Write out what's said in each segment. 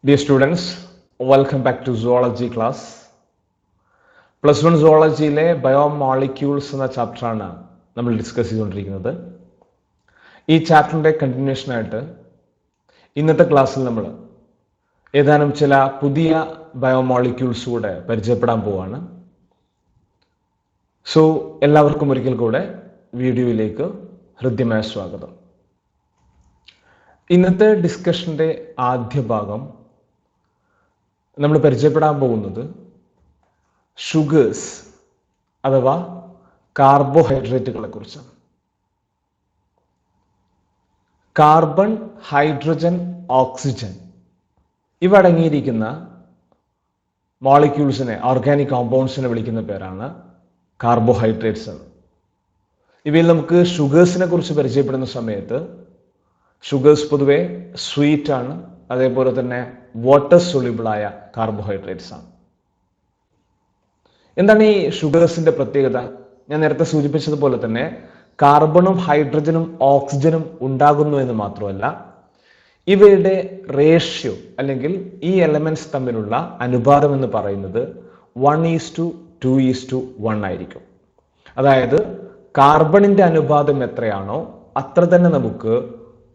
Dear students, welcome back to zoology class. Plus one സുവോളജിയിലെ biomolecules എന്ന ചാപ്റ്ററാണ് നമ്മൾ ഡിസ്കസ് ചെയ്തുകൊണ്ടിരിക്കുന്നത്. ഈ ചാപ്റ്ററിൻ്റെ കണ്ടിന്യൂഷനായിട്ട് ഇന്നത്തെ ക്ലാസ്സിൽ നമ്മൾ ഏതാനും ചില പുതിയ ബയോമോളിക്യൂൾസ് കൂടെ പരിചയപ്പെടാൻ പോവാണ്. സോ എല്ലാവർക്കും ഒരിക്കൽ കൂടെ വീഡിയോയിലേക്ക് ഹൃദ്യമായ സ്വാഗതം. ഇന്നത്തെ ഡിസ്കഷൻ്റെ ആദ്യ ഭാഗം നമ്മൾ പരിചയപ്പെടാൻ പോകുന്നത് ഷുഗേഴ്സ് അഥവാ കാർബോഹൈഡ്രേറ്റുകളെ കുറിച്ചാണ്. കാർബൺ, ഹൈഡ്രജൻ, ഓക്സിജൻ ഇവ അടങ്ങിയിരിക്കുന്ന മോളിക്യൂൾസിനെ, ഓർഗാനിക് കോമ്പൗണ്ട്സിനെ വിളിക്കുന്ന പേരാണ് കാർബോഹൈഡ്രേറ്റ്സ് എന്ന്. ഇവയിൽ നമുക്ക് ഷുഗേഴ്സിനെ കുറിച്ച് പരിചയപ്പെടുന്ന സമയത്ത് ഷുഗേഴ്സ് പൊതുവെ സ്വീറ്റ് ആണ്, അതേപോലെ തന്നെ വാട്ടർ സൊല്യൂബിളായ കാർബോഹൈഡ്രേറ്റ്സ് ആണ്. എന്താണ് ഈ ഷുഗേഴ്സിന്റെ പ്രത്യേകത? ഞാൻ നേരത്തെ സൂചിപ്പിച്ചതുപോലെ തന്നെ കാർബണും ഹൈഡ്രജനും ഓക്സിജനും ഉണ്ടാകുന്നു എന്ന് മാത്രമല്ല, ഇവയുടെ റേഷ്യോ അല്ലെങ്കിൽ ഈ എലമെന്റ്സ് തമ്മിലുള്ള അനുപാതം എന്ന് പറയുന്നത് 1:2:1 ആയിരിക്കും. അതായത് കാർബണിന്റെ അനുപാതം എത്രയാണോ അത്ര തന്നെ നമുക്ക്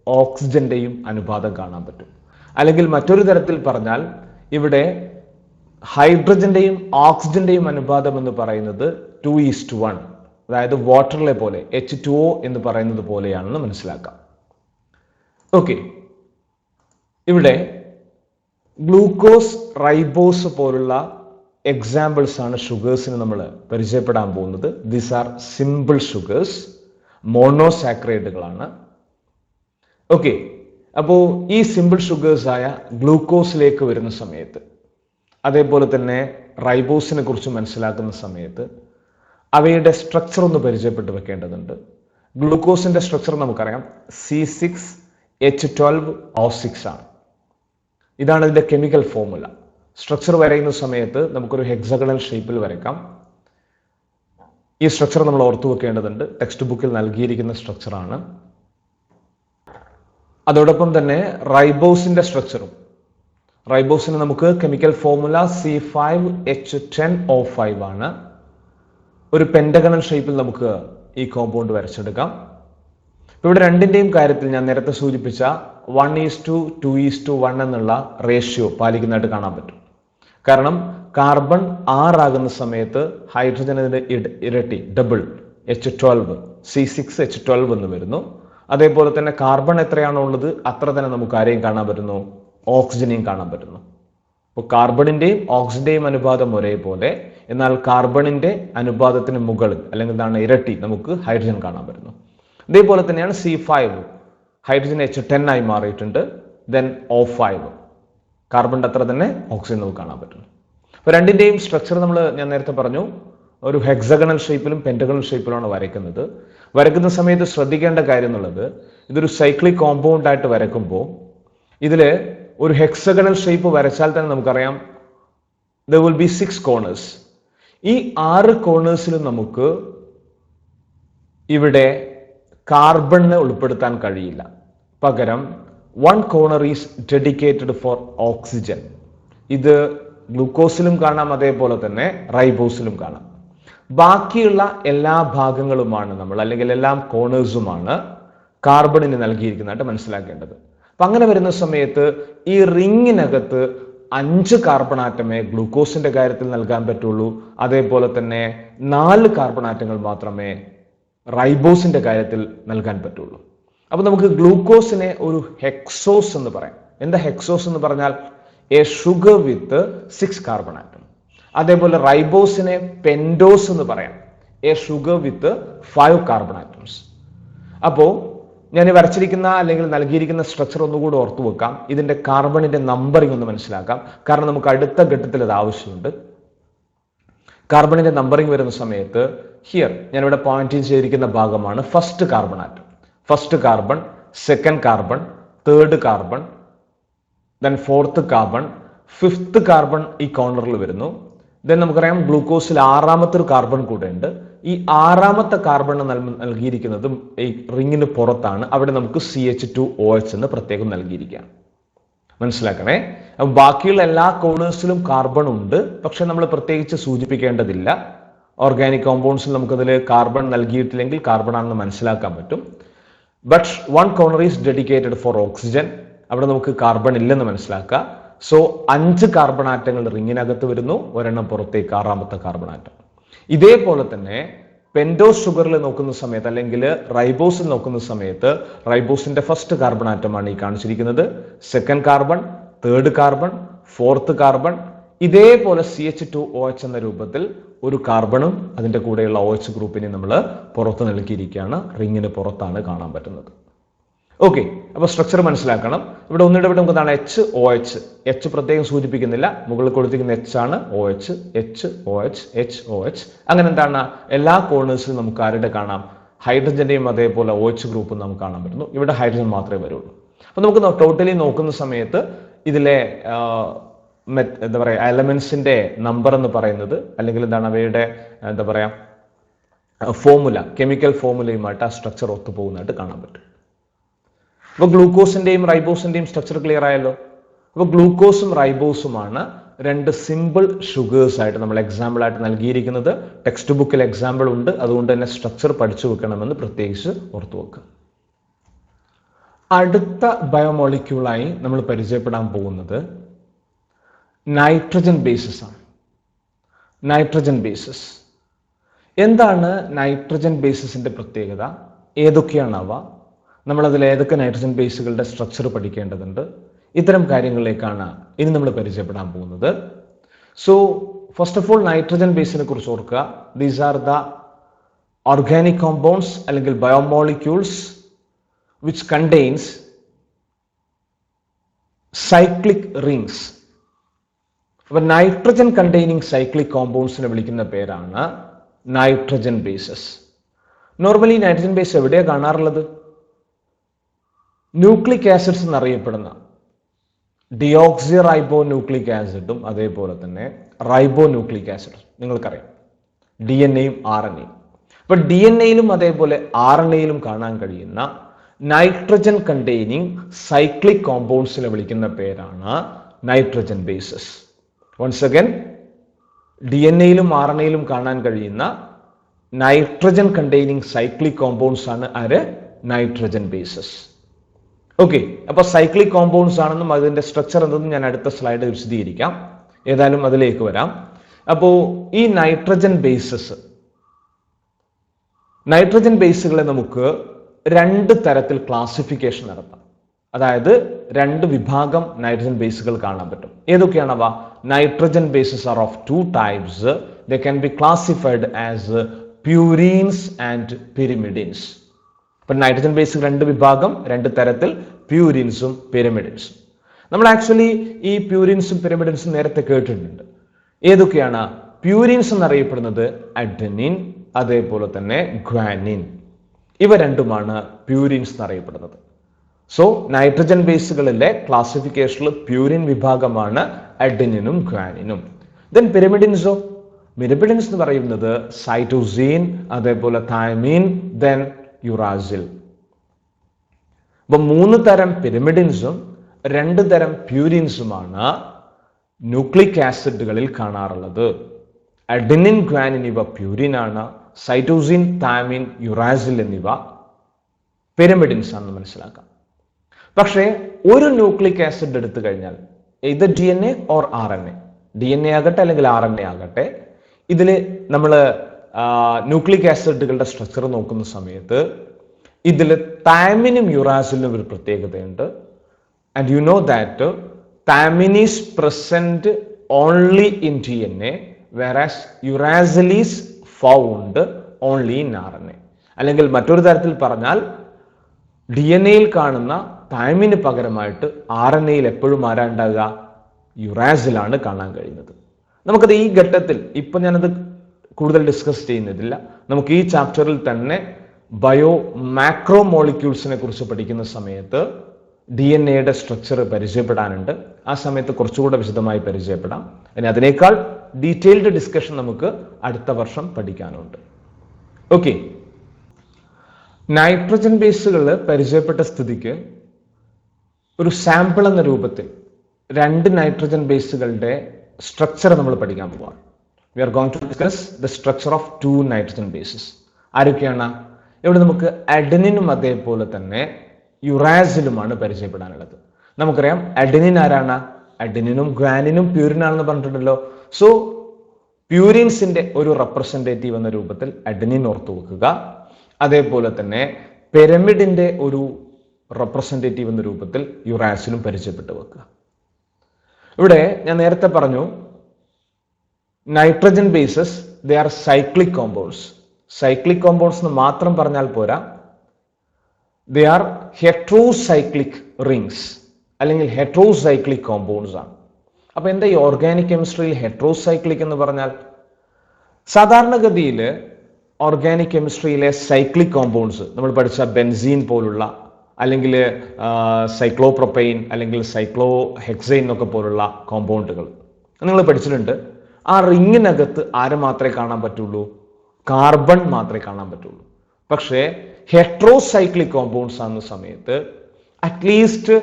ഓക്സിജന്റെയും അനുപാതം കാണാൻ പറ്റും. അല്ലെങ്കിൽ മറ്റൊരു തരത്തിൽ പറഞ്ഞാൽ ഇവിടെ ഹൈഡ്രജന്റെയും ഓക്സിജന്റെയും അനുപാതം എന്ന് പറയുന്നത് 2:1, അതായത് വാട്ടറിലെ പോലെ H2O എന്ന് പറയുന്നത് പോലെയാണെന്ന് മനസ്സിലാക്കാം. ഓക്കെ, ഇവിടെ ഗ്ലൂക്കോസ്, റൈബോസ് പോലുള്ള എക്സാമ്പിൾസ് ആണ് ഷുഗേഴ്സിന് നമ്മൾ പരിചയപ്പെടാൻ പോകുന്നത്. ദീസ് ആർ സിമ്പിൾ ഷുഗേഴ്സ്, മോണോസാക്രൈഡുകളാണ്. ഓക്കെ, അപ്പോൾ ഈ സിമ്പിൾ ഷുഗേഴ്സ് ആയ ഗ്ലൂക്കോസിലേക്ക് വരുന്ന സമയത്ത്, അതേപോലെ തന്നെ റൈബോസിനെ കുറിച്ച് മനസ്സിലാക്കുന്ന സമയത്ത് അവയുടെ സ്ട്രക്ചർ ഒന്ന് പരിചയപ്പെട്ട് വെക്കേണ്ടതുണ്ട്. ഗ്ലൂക്കോസിന്റെ സ്ട്രക്ചർ നമുക്കറിയാം, C6H12O6 ആണ്. ഇതാണ് ഇതിന്റെ കെമിക്കൽ ഫോർമുല. സ്ട്രക്ചർ വരയ്ക്കുന്ന സമയത്ത് നമുക്കൊരു ഹെക്സഗണൽ ഷേപ്പിൽ വരയ്ക്കാം. ഈ സ്ട്രക്ചർ നമ്മൾ ഓർത്തു വെക്കേണ്ടതുണ്ട്. ടെക്സ്റ്റ് ബുക്കിൽ നൽകിയിരിക്കുന്ന സ്ട്രക്ചറാണ്. അതോടൊപ്പം തന്നെ റൈബോസിന്റെ സ്ട്രക്ചറും, റൈബോസിന് നമുക്ക് കെമിക്കൽ ഫോർമുല C5H10O5 ആണ്. ഒരു പെന്റഗണൽ ഷേപ്പിൽ നമുക്ക് ഈ കോമ്പൗണ്ട് വരച്ചെടുക്കാം. ഇവിടെ രണ്ടിന്റെയും കാര്യത്തിൽ ഞാൻ നേരത്തെ സൂചിപ്പിച്ച 1:2:1 എന്നുള്ള റേഷ്യോ പാലിക്കുന്നതായിട്ട് കാണാൻ പറ്റും. കാരണം കാർബൺ 6 ആകുന്ന സമയത്ത് ഹൈഡ്രജൻ ഇരട്ടി, ഡബിൾ H12, C6H12 എന്ന് വരുന്നു. അതേപോലെ തന്നെ കാർബൺ എത്രയാണോ ഉള്ളത് അത്ര തന്നെ നമുക്ക് ആരെയും കാണാൻ പറ്റുന്നു, ഓക്സിജനെയും കാണാൻ പറ്റുന്നു. അപ്പോൾ കാർബണിന്റെയും ഓക്സിജന്റെയും അനുപാതം ഒരേപോലെ, എന്നാൽ കാർബണിന്റെ അനുപാതത്തിന് മുകളിൽ അല്ലെങ്കിൽ എന്താണ് ഇരട്ടി നമുക്ക് ഹൈഡ്രജൻ കാണാൻ പറ്റുന്നു. ഇതേപോലെ തന്നെയാണ് C5, ഹൈഡ്രജൻ H10 ആയി മാറിയിട്ടുണ്ട്. ദെൻ O5, കാർബണിന്റെ അത്ര തന്നെ ഓക്സിജൻ നമുക്ക് കാണാൻ പറ്റുന്നു. അപ്പോൾ രണ്ടിന്റെയും സ്ട്രക്ചർ ഞാൻ നേരത്തെ പറഞ്ഞു, ഒരു ഹെക്സഗണൽ ഷേപ്പിലും പെന്റഗണൽ ഷേപ്പിലുമാണ് വരയ്ക്കുന്നത്. വരയ്ക്കുന്ന സമയത്ത് ശ്രദ്ധിക്കേണ്ട കാര്യം എന്നുള്ളത്, ഇതൊരു സൈക്ലിക് കോമ്പൗണ്ട് ആയിട്ട് വരയ്ക്കുമ്പോൾ ഇതില് ഒരു ഹെക്സഗണൽ ഷേപ്പ് വരച്ചാൽ തന്നെ നമുക്കറിയാം there will be 6 corners. ഈ 6 കോർണേഴ്സിലും നമുക്ക് ഇവിടെ കാർബണിനെ ഉൾപ്പെടുത്താൻ കഴിയില്ല. പകരം 1 corner is dedicated four oxygen. ഇത് ഗ്ലൂക്കോസിലും കാണാം, അതേപോലെ തന്നെ റൈബോസിലും കാണാം. ബാക്കിയുള്ള എല്ലാ ഭാഗങ്ങളുമാണ് നമ്മൾ, അല്ലെങ്കിൽ എല്ലാ കോർണേഴ്സുമാണ് കാർബണിന് നൽകിയിരിക്കുന്നതായിട്ട് മനസ്സിലാക്കേണ്ടത്. അപ്പൊ അങ്ങനെ വരുന്ന സമയത്ത് ഈ റിങ്ങിനകത്ത് 5 കാർബൺ ആറ്റമേ ഗ്ലൂക്കോസിന്റെ കാര്യത്തിൽ നൽകാൻ പറ്റുള്ളൂ. അതേപോലെ തന്നെ 4 കാർബൺ ആറ്റങ്ങൾ മാത്രമേ റൈബോസിന്റെ കാര്യത്തിൽ നൽകാൻ പറ്റുള്ളൂ. അപ്പൊ നമുക്ക് ഗ്ലൂക്കോസിനെ ഒരു ഹെക്സോസ് എന്ന് പറയാം. എന്താ ഹെക്സോസ് എന്ന് പറഞ്ഞാൽ? A sugar with 6 carbon atom. അതേപോലെ റൈബോസിനെ പെൻഡോസ് എന്ന് പറയാം, A sugar with 5 carbon atoms. അപ്പോൾ ഞാൻ വരച്ചിരിക്കുന്ന അല്ലെങ്കിൽ നൽകിയിരിക്കുന്ന സ്ട്രക്ചർ ഒന്നുകൂടി ഓർത്തു വെക്കാം. ഇതിന്റെ കാർബണിന്റെ നമ്പറിംഗ് ഒന്ന് മനസ്സിലാക്കാം, കാരണം നമുക്ക് അടുത്ത ഘട്ടത്തിൽ അത് ആവശ്യമുണ്ട്. കാർബണിന്റെ നമ്പറിംഗ് വരുന്ന സമയത്ത് ഹിയർ ഞാനിവിടെ പോയിന്റ് ചെയ്തിരിക്കുന്ന ഭാഗമാണ് first carbon atom. First carbon, second carbon, third carbon, then fourth carbon, fifth carbon ഈ കോർണറിൽ വരുന്നു. ദെൻ നമുക്കറിയാം ഗ്ലൂക്കോസിൽ 6ാമത്തെ ഒരു കാർബൺ കൂടെ ഉണ്ട്. ഈ 6ാമത്തെ കാർബൺ നൽകിയിരിക്കുന്നതും ഈ റിങ്ങിന് പുറത്താണ്. അവിടെ നമുക്ക് CH2OH എന്ന് പ്രത്യേകം നൽകിയിരിക്കുകയാണ്. മനസ്സിലാക്കണേ. അപ്പം ബാക്കിയുള്ള എല്ലാ കോർണേഴ്സിലും കാർബൺ ഉണ്ട്, പക്ഷെ നമ്മൾ പ്രത്യേകിച്ച് സൂചിപ്പിക്കേണ്ടതില്ല. ഓർഗാനിക് കോമ്പൗണ്ട്സിൽ നമുക്കതിൽ കാർബൺ നൽകിയിട്ടില്ലെങ്കിൽ കാർബൺ ആണെന്ന് മനസ്സിലാക്കാൻ പറ്റും. But one corner is dedicated four oxygen. അവിടെ നമുക്ക് കാർബൺ ഇല്ലെന്ന് മനസ്സിലാക്കുക. സോ 5 കാർബൺ ആറ്റങ്ങൾ റിങ്ങിനകത്ത് വരുന്നു, ഒരെണ്ണം പുറത്തേക്ക്, 6ാമത്തെ കാർബൺ ആറ്റം. ഇതേപോലെ തന്നെ പെൻഡോസ് ഷുഗറിൽ നോക്കുന്ന സമയത്ത് അല്ലെങ്കിൽ റൈബോസിൽ നോക്കുന്ന സമയത്ത് റൈബോസിന്റെ ഫസ്റ്റ് കാർബൺ ആറ്റമാണ് ഈ കാണിച്ചിരിക്കുന്നത്. Second carbon, third carbon, fourth carbon. ഇതേപോലെ CH2OH എന്ന രൂപത്തിൽ ഒരു കാർബണും അതിന്റെ കൂടെയുള്ള OH ഗ്രൂപ്പിനെ നമ്മൾ പുറത്ത് നൽകിയിരിക്കുകയാണ്. റിങ്ങിന് പുറത്താണ് കാണാൻ പറ്റുന്നത്. ഓക്കെ, അപ്പൊ സ്ട്രക്ചർ മനസ്സിലാക്കണം. ഇവിടെ ഒന്നിടവിട്ട് നമുക്ക് എന്താണ് HOH. H പ്രത്യേകം സൂചിപ്പിക്കുന്നില്ല, മുകളിൽ കൊടുത്തിരിക്കുന്ന H ആണ്. OH, HOH, HOH. അങ്ങനെ എന്താണ് എല്ലാ കോർണേഴ്സിലും നമുക്ക് ആരുടെ കാണാം? ഹൈഡ്രജന്റെയും അതേപോലെ OH ഗ്രൂപ്പും നമുക്ക് കാണാൻ പറ്റുന്നു. ഇവിടെ ഹൈഡ്രജൻ മാത്രമേ വരുള്ളൂ. അപ്പൊ നമുക്ക് ടോട്ടലി നോക്കുന്ന സമയത്ത് ഇതിലെ എന്താ പറയാ എലമെന്റ്സിന്റെ നമ്പർ എന്ന് പറയുന്നത് അല്ലെങ്കിൽ എന്താണ് അവയുടെ എന്താ പറയാ ഫോർമുല, കെമിക്കൽ ഫോർമുലയുമായിട്ട് ആ സ്ട്രക്ചർ ഒത്തുപോകുന്നതായിട്ട് കാണാൻ പറ്റും. അപ്പൊ ഗ്ലൂക്കോസിന്റെയും റൈബോസിന്റെയും സ്ട്രക്ചർ ക്ലിയർ ആയല്ലോ. അപ്പൊ ഗ്ലൂക്കോസും റൈബോസുമാണ് 2 സിമ്പിൾ ഷുഗേഴ്സ് ആയിട്ട് നമ്മൾ എക്സാമ്പിൾ ആയിട്ട് നൽകിയിരിക്കുന്നത്. ടെക്സ്റ്റ് ബുക്കിൽ എക്സാമ്പിൾ ഉണ്ട്, അതുകൊണ്ട് തന്നെ സ്ട്രക്ചർ പഠിച്ചു വെക്കണമെന്ന് പ്രത്യേകിച്ച് ഓർത്തു വെക്കുക. അടുത്ത ബയോമോളിക്യൂളായി നമ്മൾ പരിചയപ്പെടാൻ പോകുന്നത് നൈട്രജൻ ബേസസ് ആണ്. നൈട്രജൻ ബേസസ് എന്താണ്? നൈട്രജൻ ബേസസിന്റെ പ്രത്യേകത ഏതൊക്കെയാണ് അവ? നമ്മളതിൽ ഏതൊക്കെ നൈട്രജൻ ബേസുകളുടെ സ്ട്രക്ചർ പഠിക്കേണ്ടതുണ്ട്? ഇത്തരം കാര്യങ്ങളിലേക്കാണ് ഇനി നമ്മൾ പരിചയപ്പെടാൻ പോകുന്നത്. So first of all nitrogen ബേസിനെ കുറിച്ച് ഓർക്കുക. These are the organic compounds അല്ലെങ്കിൽ biomolecules which contains cyclic rings. അപ്പോൾ നൈട്രജൻ കണ്ടെയ്നിങ് സൈക്ലിക് കോമ്പൗണ്ട്സിനെ വിളിക്കുന്ന പേരാണ് nitrogen bases. Normally nitrogen base എവിടെയാണ് കാണാറുള്ളത്? ന്യൂക്ലിക് ആസിഡ്സ് എന്നറിയപ്പെടുന്ന ഡിയോക്സി റൈബോ ന്യൂക്ലിക് ആസിഡും അതേപോലെ തന്നെ റൈബോ ന്യൂക്ലിക് ആസിഡും നിങ്ങൾക്കറിയാം, DNA-യും RNA-യും. അപ്പൊ DNA-യിലും അതേപോലെ RNA-യിലും കാണാൻ കഴിയുന്ന നൈട്രജൻ കണ്ടെയ്നിങ് സൈക്ലിക് കോമ്പൗണ്ട്സിനെ വിളിക്കുന്ന പേരാണ് നൈട്രജൻ ബേസസ്. വൺസ് അഗൈൻ, DNA-യിലും RNA-യിലും കാണാൻ കഴിയുന്ന നൈട്രജൻ കണ്ടെയ്നിങ് സൈക്ലിക് കോമ്പൗണ്ട്സ് ആണ് ആര്? Nitrogen bases. ഓക്കെ, അപ്പൊ സൈക്ലിക് കോമ്പൗണ്ട്സ് ആണെന്നും അതിന്റെ സ്ട്രക്ചർ എന്തെന്നും ഞാൻ അടുത്ത സ്ലൈഡ് വിശദീകരിക്കാം. ഏതായാലും അതിലേക്ക് വരാം. അപ്പോ ഈ നൈട്രജൻ ബേസുകളെ നമുക്ക് 2 തരത്തിൽ ക്ലാസിഫിക്കേഷൻ നടത്താം. അതായത് 2 വിഭാഗം നൈട്രജൻ ബേസുകൾ കാണാൻ പറ്റും. ഏതൊക്കെയാണവ? Nitrogen bases are of 2 types. They can be classified as purines and pyrimidines. അപ്പൊ നൈട്രജൻ ബേസ് 2 വിഭാഗം, 2 തരത്തിൽ, പ്യൂരിൻസും പിരമിഡിൻസും. നമ്മൾ ആക്ച്വലി ഈ പ്യൂരിൻസും പിരമിഡിൻസും നേരത്തെ കേട്ടിട്ടുണ്ട്. ഏതൊക്കെയാണ്? പ്യൂരിൻസ് എന്നറിയപ്പെടുന്നത് അഡെനിൻ, അതേപോലെ തന്നെ ഗ്വാനിൻ. ഇവ രണ്ടുമാണ് പ്യൂരിൻസ് എന്നറിയപ്പെടുന്നത്. സോ നൈട്രജൻ ബേസുകളിലെ ക്ലാസിഫിക്കേഷനിൽ പ്യൂരിൻ വിഭാഗമാണ് അഡെനിനും ഗ്വാനിനും. ദെൻ പിരമിഡിൻസോ? പിരമിഡിൻസ് എന്ന് പറയുന്നത് സൈറ്റോസിൻ, അതേപോലെ തൈമിൻ, ദെൻ യുറാസിൽ. അപ്പൊ 3 തരം പിരമിഡിൻസും 2 തരം പ്യൂരിൻസുമാണ് ന്യൂക്ലിക് ആസിഡുകളിൽ കാണാറുള്ളത്. അഡെനിൻ, ഗ്വാനിൻ ഇവ പ്യൂരിൻ ആണ്. സൈറ്റോസിൻ, തൈമിൻ, യുറാസിൽ എന്നിവ പിരമിഡിൻസ് ആണെന്ന് മനസ്സിലാക്കാം. പക്ഷേ ഒരു ന്യൂക്ലിക് ആസിഡ് എടുത്തു കഴിഞ്ഞാൽ ഇത് DNA ഓർ RNA, DNA ആകട്ടെ അല്ലെങ്കിൽ RNA ആകട്ടെ, ഇതിൽ നമ്മൾ ന്യൂക്ലിക് ആസിഡുകളുടെ സ്ട്രക്ചർ നോക്കുന്ന സമയത്ത് ഇതിൽ തൈമിനും യുറാസിലും ഒരു പ്രത്യേകതയുണ്ട്. And you know that thymine is present only in DNA, whereas uracil is found only in RNA. അല്ലെങ്കിൽ മറ്റൊരു തരത്തിൽ പറഞ്ഞാൽ DNA-യിൽ കാണുന്ന തൈമിന് പകരമായിട്ട് RNA-യിൽ എപ്പോഴും ആരാ ഉണ്ടാകുക? യുറാസിലാണ് കാണാൻ കഴിയുന്നത്. നമുക്കത് ഈ ഘട്ടത്തിൽ ഇപ്പൊ ഞാനത് കൂടുതൽ ഡിസ്കസ് ചെയ്യുന്നതില്ല. നമുക്ക് ഈ ചാപ്റ്ററിൽ തന്നെ ബയോ മാക്രോ മോളിക്യൂൾസിനെ കുറിച്ച് പഠിക്കുന്ന സമയത്ത് DNA-യുടെ സ്ട്രക്ചർ പരിചയപ്പെടാനുണ്ട്. ആ സമയത്ത് കുറച്ചുകൂടെ വിശദമായി പരിചയപ്പെടാം. ഇനി അതിനേക്കാൾ ഡീറ്റെയിൽഡ് ഡിസ്കഷൻ നമുക്ക് അടുത്ത വർഷം പഠിക്കാനുണ്ട്. ഓക്കെ, നൈട്രജൻ ബേസുകൾ പരിചയപ്പെട്ട സ്ഥിതിക്ക് ഒരു സാമ്പിൾ എന്ന രൂപത്തിൽ രണ്ട് നൈട്രജൻ ബേസുകളുടെ സ്ട്രക്ചർ നമ്മൾ പഠിക്കാൻ പോവാണ്. We are going to discuss the structure of 2 nitrogen bases. ആരൊക്കെയാണ്? ഇവിടെ നമുക്ക് അഡനിനും അതേപോലെ തന്നെ യുറാസിലുമാണ് പരിചയപ്പെടാനുള്ളത്. നമുക്കറിയാം അഡനിൻ ആരാണ്? അഡനിനും ഗ്വാനിനും പ്യൂരിനാണെന്ന് പറഞ്ഞിട്ടുണ്ടല്ലോ. സോ പ്യൂരിൻസിന്റെ ഒരു റെപ്രസെന്റേറ്റീവ് എന്ന രൂപത്തിൽ അഡനിൻ ഓർത്തു വെക്കുക. അതേപോലെ തന്നെ പിരമിഡിന്റെ ഒരു റെപ്രസെന്റേറ്റീവ് എന്ന രൂപത്തിൽ യുറാസിലും പരിചയപ്പെട്ട് വെക്കുക. ഇവിടെ ഞാൻ നേരത്തെ പറഞ്ഞു nitrogen bases they are cyclic compounds. Cyclic compounds എന്ന് മാത്രം പറഞ്ഞാൽ പോരാ, ദേ ആർ ഹെട്രോസൈക്ലിക് റിംഗ്സ് അല്ലെങ്കിൽ ഹെട്രോസൈക്ലിക് കോമ്പൗണ്ട്സ് ആണ്. അപ്പൊ എന്താ ഈ ഓർഗാനിക് കെമിസ്ട്രിയിൽ ഹെട്രോസൈക്ലിക് എന്ന് പറഞ്ഞാൽ? സാധാരണഗതിയിൽ ഓർഗാനിക് കെമിസ്ട്രിയിലെ സൈക്ലിക് കോമ്പൗണ്ട്സ് നമ്മൾ പഠിച്ച ബെൻസീൻ പോലുള്ള അല്ലെങ്കിൽ സൈക്ലോപ്രൊപ്പൈൻ അല്ലെങ്കിൽ സൈക്ലോ ഹെക്സൈൻ എന്നൊക്കെ പോലുള്ള കോമ്പൗണ്ടുകൾ നിങ്ങൾ പഠിച്ചിട്ടുണ്ട്. ആ റിങ്ങിനകത്ത് ആരെ മാത്രമേ കാണാൻ പറ്റുള്ളൂ? കാർബൺ മാത്രമേ കാണാൻ പറ്റുള്ളൂ. പക്ഷേ ഹെട്രോസൈക്ലിക് കോമ്പൗണ്ട്സ് ആകുന്ന സമയത്ത് അറ്റ്ലീസ്റ്റ്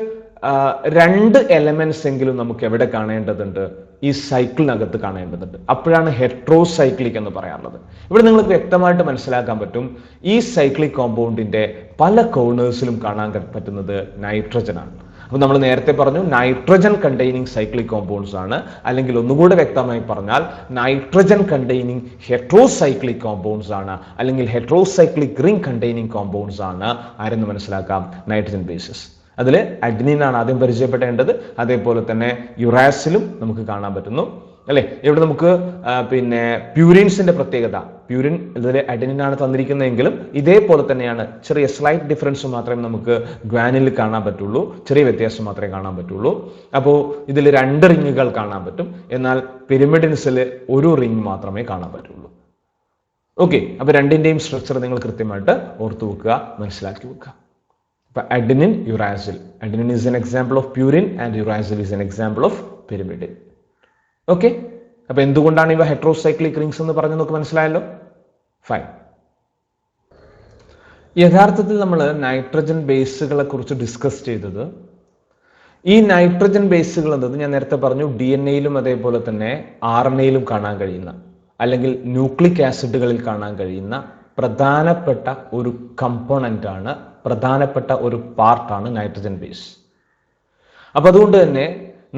2 എലമെന്റ്സ് എങ്കിലും നമുക്ക് എവിടെ കാണേണ്ടതുണ്ട്? ഈ സൈക്കിളിനകത്ത് കാണേണ്ടതുണ്ട്. അപ്പോഴാണ് ഹെട്രോസൈക്ലിക് എന്ന് പറയാറുള്ളത്. ഇവിടെ നിങ്ങൾക്ക് വ്യക്തമായിട്ട് മനസ്സിലാക്കാൻ പറ്റും ഈ സൈക്ലിക് കോമ്പൗണ്ടിന്റെ പല കോർണേഴ്സിലും കാണാൻ പറ്റുന്നത് നൈട്രജൻ ആണ്. അപ്പൊ നമ്മൾ നേരത്തെ പറഞ്ഞു നൈട്രജൻ കണ്ടെയ്നിങ് സൈക്ലിക് കോമ്പൗണ്ട്സ് ആണ്, അല്ലെങ്കിൽ ഒന്നുകൂടെ വ്യക്തമായി പറഞ്ഞാൽ നൈട്രജൻ കണ്ടെയ്നിങ് ഹെട്രോസൈക്ലിക് കോമ്പൗണ്ട്സ് ആണ്, അല്ലെങ്കിൽ ഹെട്രോസൈക്ലിക് റിംഗ് കണ്ടെയ്നിങ് കോമ്പൗണ്ട്സ് ആണ്. ആരെന്ന് മനസ്സിലാക്കാം? Nitrogen bases. അതിൽ അഡ്നിനാണ് ആദ്യം പരിചയപ്പെടേണ്ടത്. അതേപോലെ തന്നെ യുറാസിലും നമുക്ക് കാണാൻ പറ്റുന്നു അല്ലെ. ഇവിടെ നമുക്ക് പിന്നെ പ്യൂരിൻസിന്റെ പ്രത്യേകത, പ്യൂരിൻ ഇതിൽ അഡനിനാണ് തന്നിരിക്കുന്നതെങ്കിലും ഇതേപോലെ തന്നെയാണ്. ചെറിയ സ്ലൈറ്റ് ഡിഫറൻസ് മാത്രമേ നമുക്ക് ഗ്വാനിൽ കാണാൻ പറ്റുള്ളൂ, ചെറിയ വ്യത്യാസം മാത്രമേ കാണാൻ പറ്റുള്ളൂ. അപ്പോൾ ഇതിൽ 2 റിങ്ങുകൾ കാണാൻ പറ്റും, എന്നാൽ പിരമിഡിൻസിൽ 1 റിങ് മാത്രമേ കാണാൻ പറ്റുള്ളൂ. ഓക്കെ, അപ്പൊ രണ്ടിന്റെയും സ്ട്രക്ചർ നിങ്ങൾ കൃത്യമായിട്ട് ഓർത്തു വെക്കുക, മനസ്സിലാക്കി വെക്കുക. Adenine, uracil. Adenine is an example of purine and uracil is an example of pyrimidine. Okay? അപ്പൊ എന്തുകൊണ്ടാണ് ഇവ ഹെട്രോസൈക്ലിക് റിംഗ്സ് എന്ന് പറഞ്ഞു നമുക്ക് മനസ്സിലായല്ലോ. ഫൈൻ. യഥാർത്ഥത്തിൽ നമ്മൾ നൈട്രജൻ ബേസുകളെ കുറിച്ച് ഡിസ്കസ് ചെയ്തത്, ഈ നൈട്രജൻ ബേസുകൾ എന്നത് ഞാൻ നേരത്തെ പറഞ്ഞു DNA-യിലും അതേപോലെ തന്നെ RNA-യിലും കാണാൻ കഴിയുന്ന അല്ലെങ്കിൽ ന്യൂക്ലിക് ആസിഡുകളിൽ കാണാൻ കഴിയുന്ന പ്രധാനപ്പെട്ട ഒരു കമ്പോണന്റ് ആണ്, പ്രധാനപ്പെട്ട ഒരു പാർട്ടാണ് നൈട്രജൻ ബേസ്. അപ്പൊ അതുകൊണ്ട് തന്നെ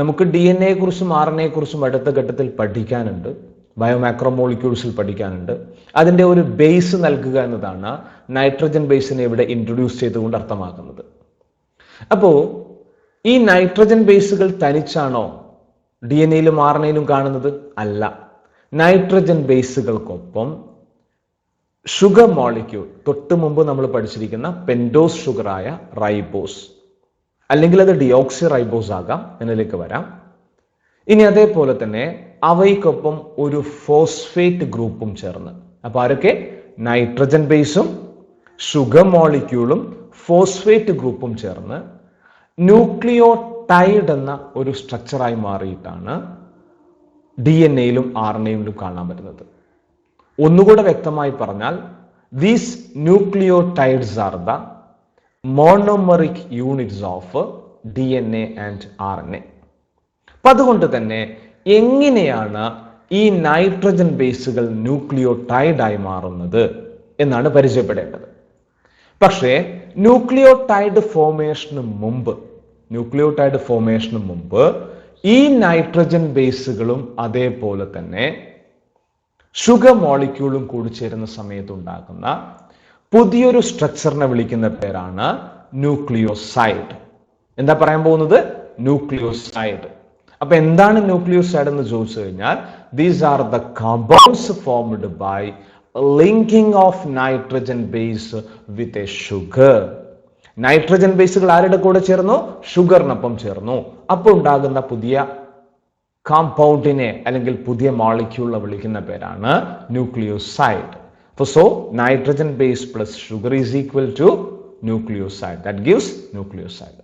നമുക്ക് DNA കുറിച്ചും RNA കുറിച്ചും അടുത്ത ഘട്ടത്തിൽ പഠിക്കാനുണ്ട്, ബയോമാക്രോമോളിക്യൂൾസിൽ പഠിക്കാനുണ്ട്. അതിന്റെ ഒരു ബേസ് നൽകുക എന്നതാണ് നൈട്രജൻ ബേസിനെ ഇവിടെ ഇൻട്രൊഡ്യൂസ് ചെയ്തുകൊണ്ട് അർത്ഥമാക്കുന്നത്. അപ്പോ ഈ നൈട്രജൻ ബേസുകൾ തനിച്ചാണോ DNA-യിലും RNA-യിലും കാണുന്നത്? അല്ല. നൈട്രജൻ ബേസുകൾക്കൊപ്പം ഷുഗർ മോളിക്യൂൾ, തൊട്ട് മുമ്പ് നമ്മൾ പഠിച്ചിരിക്കുന്ന പെൻഡോസ് ഷുഗറായ റൈബോസ്, അല്ലെങ്കിൽ അത് ഡിയോക്സി റൈബോസ് ആകാം, എന്നതിലേക്ക് വരാം. ഇനി അതേപോലെ തന്നെ അവയ്ക്കൊപ്പം ഒരു ഫോസ്ഫേറ്റ് ഗ്രൂപ്പും ചേർന്ന്, അപ്പൊ ആരൊക്കെ? നൈട്രജൻ ബേസും ഷുഗർ മോളിക്യൂളും ഫോസ്ഫേറ്റ് ഗ്രൂപ്പും ചേർന്ന് ന്യൂക്ലിയോടൈഡ് എന്ന ഒരു സ്ട്രക്ചറായി മാറിയിട്ടാണ് DNA-യിലും RNA-യിലും കാണാൻ പറ്റുന്നത്. ഒന്നുകൂടെ വ്യക്തമായി പറഞ്ഞാൽ, these nucleotides are the monomeric units of DNA and RNA. അപ്പൊ അതുകൊണ്ട് തന്നെ എങ്ങനെയാണ് ഈ നൈട്രജൻ ബേസുകൾ ന്യൂക്ലിയോടൈഡായി മാറുന്നത് എന്നാണ് പരിചയപ്പെടേണ്ടത്. പക്ഷേ ന്യൂക്ലിയോടൈഡ് ഫോർമേഷന് മുമ്പ് ഈ നൈട്രജൻ ബേസുകളും അതേപോലെ തന്നെ ഷുഗർ മോളിക്യൂളും കൂടി ചേരുന്ന സമയത്ത് ഉണ്ടാക്കുന്ന പുതിയൊരു സ്ട്രക്ചറിനെ വിളിക്കുന്ന പേരാണ് ന്യൂക്ലിയോസൈഡ്. എന്താ പറയാൻ പോകുന്നത്? ന്യൂക്ലിയോസൈഡ്. അപ്പൊ എന്താണ് ന്യൂക്ലിയോസൈഡ് എന്ന് ചോദിച്ചു കഴിഞ്ഞാൽ, these are the compounds formed by linking of nitrogen base with a sugar. Nitrogen ബേസുകൾ ആരുടെ കൂടെ ചേർന്നു? ഷുഗറിനൊപ്പം ചേർന്നു. അപ്പോൾ ഉണ്ടാകുന്ന പുതിയ കോമ്പൗണ്ടിനെ അല്ലെങ്കിൽ പുതിയ മോളിക്യൂളിനെ വിളിക്കുന്ന പേരാണ് nucleoside. So nitrogen base plus sugar is equal to nucleoside. That gives nucleoside.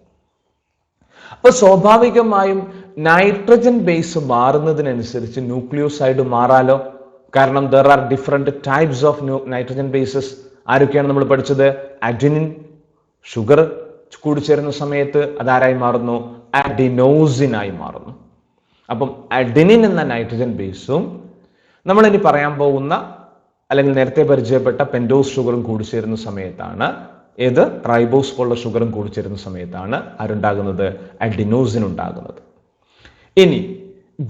അപ്പൊ സ്വാഭാവികമായും നൈട്രജൻ ബേസ് മാറുന്നതിനനുസരിച്ച് ന്യൂക്ലിയോസൈഡ് മാറാലോ. കാരണം there are different types of nitrogen bases. ആരൊക്കെയാണ് നമ്മൾ പഠിച്ചത്? അഡനിൻ, ഷുഗർ കൂടി ചേരുന്ന സമയത്ത് അതാരായി മാറുന്നു? അഡിനോസിനായി മാറുന്നു. അപ്പം അഡിനിൻ എന്ന നൈട്രജൻ ബേസും നമ്മൾ ഇനി പറയാൻ പോകുന്ന അല്ലെങ്കിൽ നേരത്തെ പരിചയപ്പെട്ട പെൻഡോസ് ഷുഗറും കൂടിച്ചേരുന്ന സമയത്താണ്, ഏത് റൈബോസ് പോലുള്ള ഷുഗറും കൂടിച്ചേരുന്ന സമയത്താണ് ആരുണ്ടാകുന്നത്? അഡിനോസിൻ ഉണ്ടാകുന്നത്. ഇനി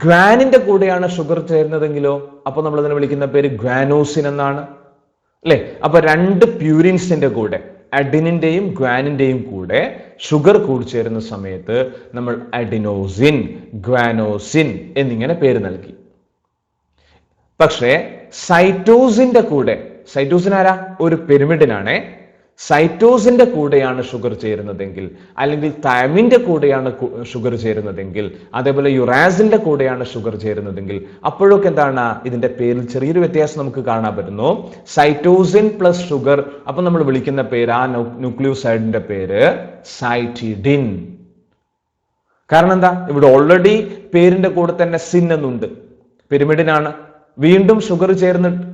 ഗ്വാനിന്റെ കൂടെയാണ് ഷുഗർ ചേരുന്നതെങ്കിലോ അപ്പോൾ നമ്മൾ അതിനെ വിളിക്കുന്ന പേര് ഗ്വാനോസിൻ എന്നാണ്, അല്ലെ? അപ്പൊ രണ്ട് പ്യൂരിൻസിന്റെ കൂടെ, അഡിനിന്റെയും ഗ്വാനിന്റെയും കൂടെ ഷുഗർ കൂടിച്ചേരുന്ന സമയത്ത് നമ്മൾ അഡിനോസിൻ, ഗ്വാനോസിൻ എന്നിങ്ങനെ പേര് നൽകി. പക്ഷേ സൈറ്റോസിന്റെ കൂടെ, സൈറ്റോസിൻ ആരാ? ഒരു പിരമിഡിനാണ്. സൈറ്റോസിന്റെ കൂടെയാണ് ഷുഗർ ചേരുന്നതെങ്കിൽ, അല്ലെങ്കിൽ തൈമിന്റെ കൂടെയാണ് ഷുഗർ ചേരുന്നതെങ്കിൽ, അതേപോലെ യുറാസിന്റെ കൂടെയാണ് ഷുഗർ ചേരുന്നതെങ്കിൽ, അപ്പോഴൊക്കെ എന്താണ്? ഇതിന്റെ പേരിൽ ചെറിയൊരു വ്യത്യാസം നമുക്ക് കാണാൻ പറ്റുന്നു. സൈറ്റോസിൻ പ്ലസ് ഷുഗർ, അപ്പൊ നമ്മൾ വിളിക്കുന്ന പേര്, ആ ന്യൂക്ലിയോസൈഡിന്റെ പേര് സൈറ്റിഡിൻ. കാരണം എന്താ? ഇവിടെ ഓൾറെഡി പേരിന്റെ കൂടെ തന്നെ സിൻ എന്നുണ്ട്, പിരമിഡിനാണ്. വീണ്ടും ഷുഗർ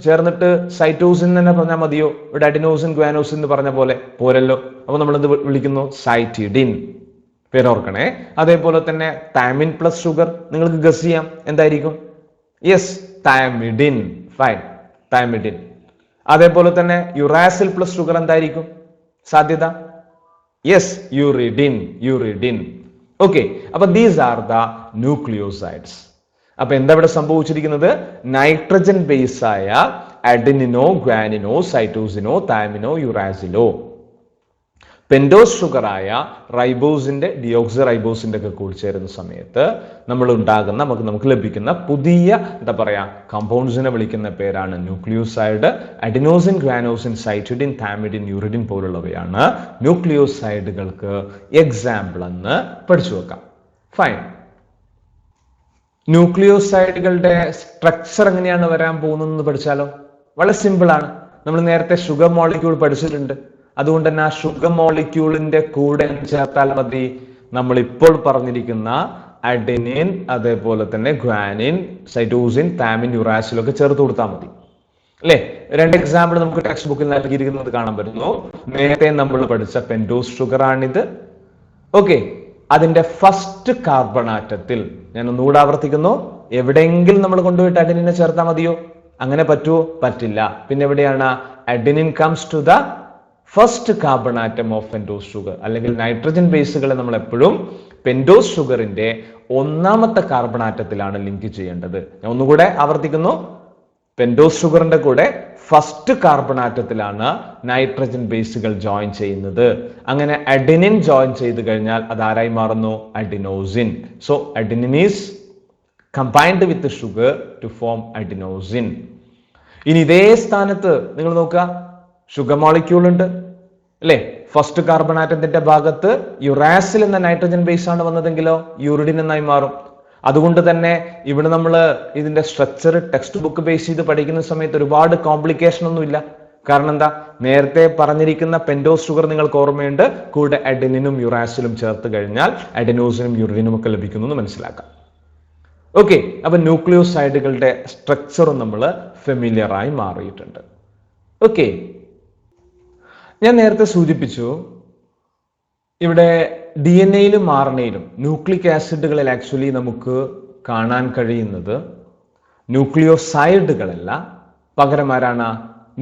ചേർന്നിട്ട് സൈറ്റോസിൻ തന്നെ പറഞ്ഞാൽ മതിയോ? ഇവിടെ അഡിനോസിൻ, ഗ്വാനോസിൻ എന്ന് പറഞ്ഞ പോലെ പോരല്ലോ. അപ്പൊ നമ്മൾ എന്ത് വിളിക്കുന്നു? സൈറ്റിഡിൻ. പേരോർക്കണേ. അതേപോലെ തന്നെ തൈമിൻ പ്ലസ് ഷുഗർ, നിങ്ങൾക്ക് ഗസ് ചെയ്യാം എന്തായിരിക്കും? Yes, thymidine. Fine, thymidine. അതേപോലെ തന്നെ യുറാസിൽ പ്ലസ് ഷുഗർ എന്തായിരിക്കും സാധ്യത? Yes, uridine, uridine. ഓക്കെ, അപ്പൊ ദീസ് ആർ ദ ന്യൂക്ലിയോസൈഡ്സ്. അപ്പൊ എന്താ ഇവിടെ സംഭവിച്ചിരിക്കുന്നത്? നൈട്രജൻ ബേസ് ആയ അഡിനിനോ, ഗ്വാനിനോ, സൈറ്റോസിനോ, തൈമിനോ, യുറാസിലോ, പെൻഡോസ് ഷുഗറായ റൈബോസിന്റെ, ഡിയോക്സി റൈബോസിന്റെ ഒക്കെ കൂടിച്ചേരുന്ന സമയത്ത് നമുക്ക് ലഭിക്കുന്ന പുതിയ എന്താ പറയാ കമ്പൗണ്ട്സിനെ വിളിക്കുന്ന പേരാണ് nucleoside. Adenosine, guanosine, cytidine, thymidine, uridine പോലുള്ളവയാണ് ന്യൂക്ലിയോസൈഡുകൾക്ക് എക്സാമ്പിൾ എന്ന് പഠിച്ചു വെക്കാം. ഫൈൻ. ന്യൂക്ലിയോസൈഡുകളുടെ സ്ട്രക്ചർ എങ്ങനെയാണ് വരാൻ പോകുന്നതെന്ന് പഠിച്ചാലോ? വളരെ സിമ്പിൾ ആണ്. നമ്മൾ നേരത്തെ ഷുഗർ മോളിക്യൂൾ പഠിച്ചിട്ടുണ്ട്. അതുകൊണ്ട് തന്നെ ആ ഷുഗർ മോളിക്യൂളിന്റെ കൂടെ ചേർത്താൽ മതി നമ്മൾ ഇപ്പോൾ പറഞ്ഞിരിക്കുന്ന അഡിനിൻ, അതേപോലെ തന്നെ ഗ്വാനിൻ, സൈറ്റോസിൻ, തൈമിൻ, യുറാസിൽ ഒക്കെ ചേർത്ത് കൊടുത്താൽ മതി, അല്ലെ? രണ്ട് എക്സാമ്പിൾ നമുക്ക് ടെക്സ്റ്റ് ബുക്കിൽ നൽകിയിരിക്കുന്നത് കാണാൻ പറ്റുന്നു. നേരത്തെ നമ്മൾ പഠിച്ച പെൻഡോസ് ഷുഗർ ആണിത്. ഓക്കെ, അതിന്റെ ഫസ്റ്റ് കാർബൺ ആറ്റത്തിൽ, ഞാൻ ഒന്നുകൂടെ ആവർത്തിക്കുന്നു, എവിടെയെങ്കിലും നമ്മൾ കൊണ്ടുപോയിട്ട് അഡിനിനെ ചേർത്താൽ മതിയോ? അങ്ങനെ പറ്റുമോ? പറ്റില്ല. പിന്നെ എവിടെയാണ്? Adenine comes to the first carbon atom of pentose sugar. അല്ലെങ്കിൽ നൈട്രജൻ ബേസുകളെ നമ്മൾ എപ്പോഴും പെൻഡോസ് ഷുഗറിന്റെ ഒന്നാമത്തെ കാർബൺ ആറ്റത്തിലാണ് ലിങ്ക് ചെയ്യേണ്ടത്. ഞാൻ ഒന്നുകൂടെ ആവർത്തിക്കുന്നു, പെൻഡോസ് ഷുഗറിന്റെ കൂടെ ഫസ്റ്റ് കാർബൺ ആറ്റത്തിലാണ് നൈട്രജൻ ബേസുകൾ ജോയിൻ ചെയ്യുന്നത്. അങ്ങനെ അഡിനിൻ ജോയിൻ ചെയ്ത് കഴിഞ്ഞാൽ അത് ആരായി മാറുന്നു? Adenosine. So adenine is combined with sugar to form adenosine. ഇനി ഇതേ സ്ഥാനത്ത് നിങ്ങൾ നോക്കുക, ഷുഗർ മോളിക്യൂൾ ഉണ്ട്, അല്ലെ? ഫസ്റ്റ് കാർബൺ ആറ്റത്തിന്റെ ഭാഗത്ത് യുറാസിൽ എന്ന നൈട്രജൻ ബേസ് ആണ് വന്നതെങ്കിലോ യൂറിഡിൻ എന്നായി മാറും. അതുകൊണ്ട് തന്നെ ഇവിടെ നമ്മൾ ഇതിന്റെ സ്ട്രക്ചർ ടെക്സ്റ്റ് ബുക്ക് ബേസ് ചെയ്ത് പഠിക്കുന്ന സമയത്ത് ഒരുപാട് കോംപ്ലിക്കേഷൻ ഒന്നും ഇല്ല. കാരണം എന്താ? നേരത്തെ പറഞ്ഞിരിക്കുന്ന പെൻഡോസ് ഷുഗർ നിങ്ങൾക്ക് ഓർമ്മയുണ്ട്, കൂടെ അഡിനിനും യുറാസിലും ചേർത്ത് കഴിഞ്ഞാൽ അഡിനോസിനും യൂറിഡിനും ഒക്കെ ലഭിക്കുന്നു എന്ന് മനസ്സിലാക്കാം. ഓക്കെ, അപ്പൊ ന്യൂക്ലിയോസൈഡുകളുടെ സ്ട്രക്ചറും നമ്മൾ ഫെമിലിയർ ആയി മാറിയിട്ടുണ്ട്. ഓക്കെ, ഞാൻ നേരത്തെ സൂചിപ്പിച്ചു, ഇവിടെ DNA-യിലും RNA-യിലും ന്യൂക്ലിക് ആസിഡുകളിൽ ആക്ച്വലി നമുക്ക് കാണാൻ കഴിയുന്നത് ന്യൂക്ലിയോസൈഡുകളല്ല, പകരം ആരാണ്?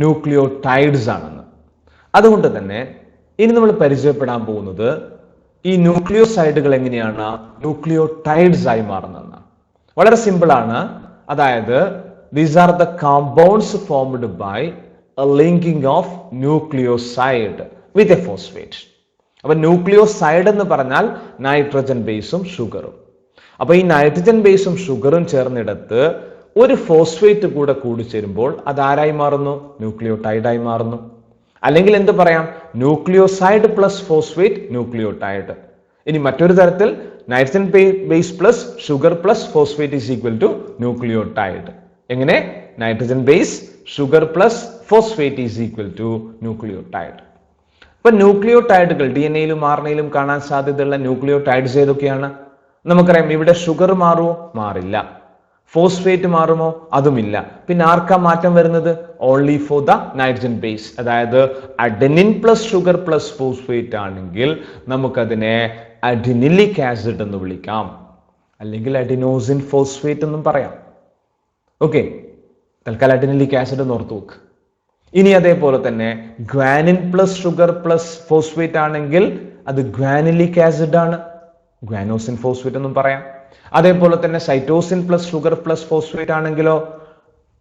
ന്യൂക്ലിയോടൈഡ്സ് ആണെന്ന്. അതുകൊണ്ട് തന്നെ ഇനി നമ്മൾ പരിചയപ്പെടാൻ പോകുന്നത് ഈ ന്യൂക്ലിയോസൈഡുകൾ എങ്ങനെയാണ് ന്യൂക്ലിയോടൈഡ്സ് ആയി മാറുന്നതെന്ന്. വളരെ സിമ്പിൾ ആണ്. അതായത് these are the compounds formed by a linking of nucleoside with a phosphate. അപ്പൊ ന്യൂക്ലിയോസൈഡ് എന്ന് പറഞ്ഞാൽ നൈട്രജൻ ബേസും ഷുഗറും. അപ്പൊ ഈ നൈട്രജൻ ബേസും ഷുഗറും ചേർന്നിടത്ത് ഒരു ഫോസ്ഫേറ്റ് കൂടെ കൂടിച്ചേരുമ്പോൾ അത് ആരായി മാറുന്നു? ന്യൂക്ലിയോടൈഡായി മാറുന്നു. അല്ലെങ്കിൽ എന്ത് പറയാം? Nucleoside plus phosphate nucleotide. ഇനി മറ്റൊരു തരത്തിൽ nitrogen base plus sugar plus phosphate is equal to nucleotide. എങ്ങനെ? Nitrogen base sugar plus phosphate is equal to nucleotide. ഇപ്പൊ ന്യൂക്ലിയോടൈഡുകൾ DNA-യിലും RNA-യിലും കാണാൻ സാധ്യതയുള്ള ന്യൂക്ലിയോടൈഡ്സ് ഏതൊക്കെയാണ്? നമുക്കറിയാം, ഇവിടെ ഷുഗർ മാറുമോ? മാറില്ല. ഫോസ്ഫേറ്റ് മാറുമോ? അതുമില്ല. പിന്നെ ആർക്കാ മാറ്റം വരുന്നത്? Only for the nitrogen base. അതായത് അഡെനിൻ പ്ലസ് ഷുഗർ പ്ലസ് ഫോസ്ഫേറ്റ് ആണെങ്കിൽ നമുക്കതിനെ അഡിനിലിക് ആസിഡ് എന്ന് വിളിക്കാം, അല്ലെങ്കിൽ അഡിനോസിൻ ഫോസ്ഫേറ്റ് എന്നും പറയാം. ഓക്കെ, തൽക്കാലം അഡിനിലിക് ആസിഡ് എന്ന് ഓർത്തു വെക്ക്. ഇനി അതേപോലെ തന്നെ guanine plus sugar plus phosphate ആണെങ്കിൽ അത് ഗ്വാനിലിക് ആസിഡ് ആണ്, ഗ്വാനോസിൻ ഫോസ്ഫേറ്റ് എന്നും പറയാം. അതേപോലെ തന്നെ cytosine plus sugar plus phosphate ആണെങ്കിലോ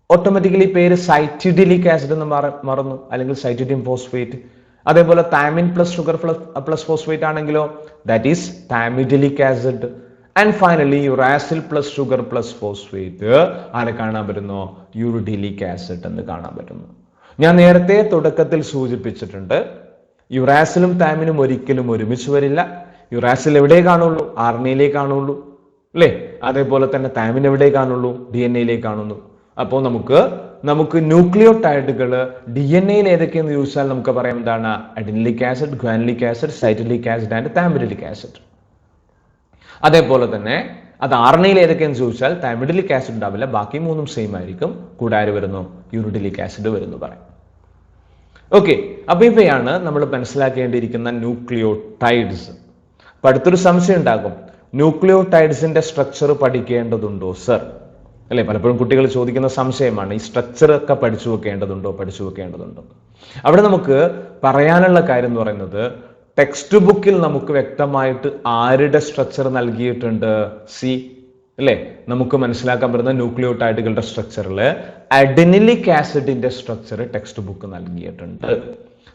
ഓട്ടോമാറ്റിക്കലി പേര് സൈറ്റിഡിലിക് ആസിഡ് എന്ന് മറന്നു, അല്ലെങ്കിൽ സൈറ്റിഡിൻ ഫോസ്ഫേറ്റ്. അതേപോലെ thymine plus sugar plus phosphate ആണെങ്കിലോ that is thymidylic acid. And finally uracil plus sugar plus phosphate ആരെ കാണാൻ പറ്റുന്നു? യൂറിഡിലിക് ആസിഡ് എന്ന് കാണാൻ പറ്റുന്നു. ഞാൻ നേരത്തെ തുടക്കത്തിൽ സൂചിപ്പിച്ചിട്ടുണ്ട്, യുറാസിലും താമിനും ഒരിക്കലും ഒരുമിച്ച് വരില്ല. യുറാസിൽ എവിടെ കാണുള്ളൂ? RNA കാണുള്ളൂ, അല്ലേ? അതേപോലെ തന്നെ താമിൻ എവിടെ കാണുള്ളൂ? DNA കാണുന്നു. അപ്പോൾ നമുക്ക് ന്യൂക്ലിയോടൈഡുകൾ DNA ഏതൊക്കെയെന്ന് ചോദിച്ചാൽ നമുക്ക് പറയാം എന്താണ്? Adenylic acid, guanylic acid, cytidylic acid and thymidylic acid. അതേപോലെ തന്നെ അത് RNA ഏതൊക്കെയെന്ന് ചോദിച്ചാൽ താമിഡിലിക് ആസിഡ് ഉണ്ടാവില്ല, ബാക്കി മൂന്നും സെയിം ആയിരിക്കും. കൂടെ ആര് വരുന്നു? യൂറിഡിലിക് ആസിഡ് വരുന്നു പറയാം. ഓക്കെ, അപ്പൊ ഇവയാണ് നമ്മൾ മനസ്സിലാക്കേണ്ടിയിരിക്കുന്ന ന്യൂക്ലിയോടൈഡ്സ്. അപ്പൊ അടുത്തൊരു സംശയം ഉണ്ടാകും, ന്യൂക്ലിയോടൈഡ്സിന്റെ സ്ട്രക്ചർ പഠിക്കേണ്ടതുണ്ടോ സർ? അല്ലെ, പലപ്പോഴും കുട്ടികൾ ചോദിക്കുന്ന സംശയമാണ്, ഈ സ്ട്രക്ചർ ഒക്കെ പഠിച്ചു വെക്കേണ്ടതുണ്ടോ? അവിടെ നമുക്ക് പറയാനുള്ള കാര്യം എന്ന് പറയുന്നത്, ടെക്സ്റ്റ് ബുക്കിൽ നമുക്ക് വ്യക്തമായിട്ട് ആരുടെ സ്ട്രക്ചർ നൽകിയിട്ടുണ്ട്? അല്ലെ, നമുക്ക് മനസ്സിലാക്കാൻ പറ്റുന്ന ന്യൂക്ലിയോടൈഡുകളുടെ സ്ട്രക്ചറിൽ അഡിനിലിക് ആസിഡിന്റെ സ്ട്രക്ചർ ടെക്സ്റ്റ് ബുക്ക് നൽകിയിട്ടുണ്ട്.